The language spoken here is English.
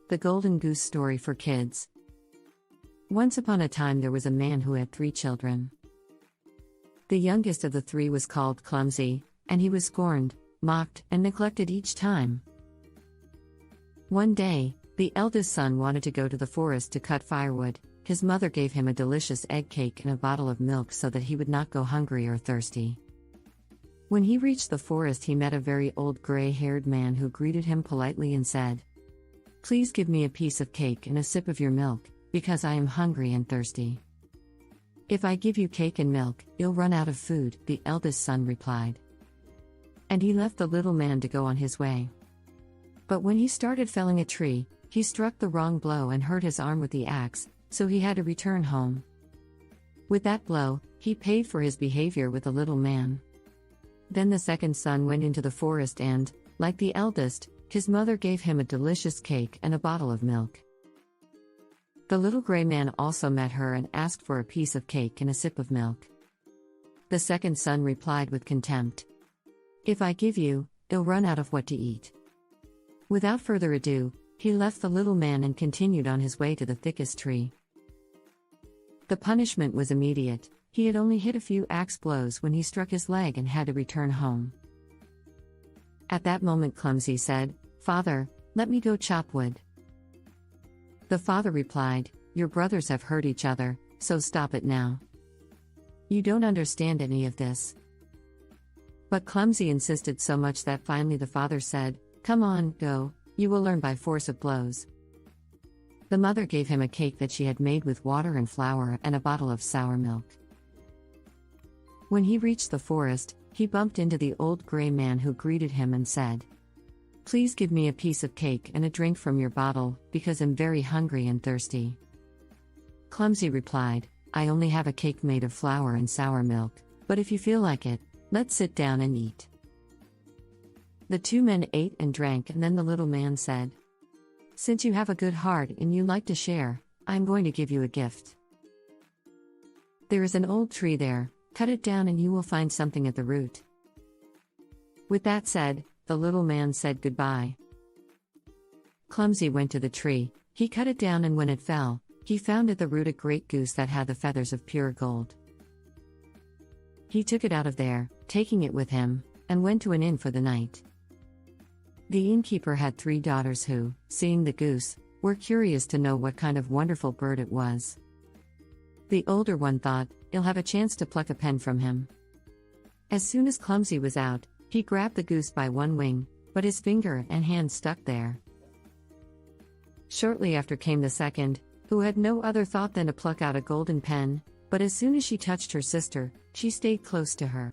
The Golden Goose story for kids. Once upon a time there was a man who had 3 children. The youngest of the 3 was called Clumsy, and he was scorned, mocked, and neglected each time. One day, the eldest son wanted to go to the forest to cut firewood. His mother gave him a delicious egg cake and a bottle of milk so that he would not go hungry or thirsty. When he reached the forest, he met a very old gray-haired man who greeted him politely and said, "Please give me a piece of cake and a sip of your milk, because I am hungry and thirsty." "If I give you cake and milk, you'll run out of food," the eldest son replied. And he left the little man to go on his way. But when he started felling a tree, he struck the wrong blow and hurt his arm with the axe, so he had to return home. With that blow, he paid for his behavior with the little man. Then the second son went into the forest and, like the eldest, his mother gave him a delicious cake and a bottle of milk. The little gray man also met her and asked for a piece of cake and a sip of milk. The second son replied with contempt, "If I give you, you'll run out of what to eat." Without further ado, he left the little man and continued on his way to the thickest tree. The punishment was immediate. He had only hit a few axe blows when he struck his leg and had to return home. At that moment Clumsy said, "Father, let me go chop wood." The father replied, "Your brothers have hurt each other, so stop it now. You don't understand any of this." But Clumsy insisted so much that finally the father said, "Come on, go, you will learn by force of blows." The mother gave him a cake that she had made with water and flour and a bottle of sour milk. When he reached the forest, he bumped into the old gray man who greeted him and said, "Please give me a piece of cake and a drink from your bottle, because I'm very hungry and thirsty." Clumsy replied, "I only have a cake made of flour and sour milk, but if you feel like it, let's sit down and eat." The 2 men ate and drank, and then the little man said, "Since you have a good heart and you like to share, I'm going to give you a gift. There is an old tree there, cut it down and you will find something at the root." With that said, the little man said goodbye. Clumsy went to the tree, he cut it down, and when it fell, he found at the root a great goose that had the feathers of pure gold. He took it out of there, taking it with him, and went to an inn for the night. The innkeeper had 3 daughters who, seeing the goose, were curious to know what kind of wonderful bird it was. The older one thought, "I'll have a chance to pluck a pen from him." As soon as Clumsy was out, he grabbed the goose by one wing, but his finger and hand stuck there. Shortly after came the second, who had no other thought than to pluck out a golden pen, but as soon as she touched her sister, she stayed close to her.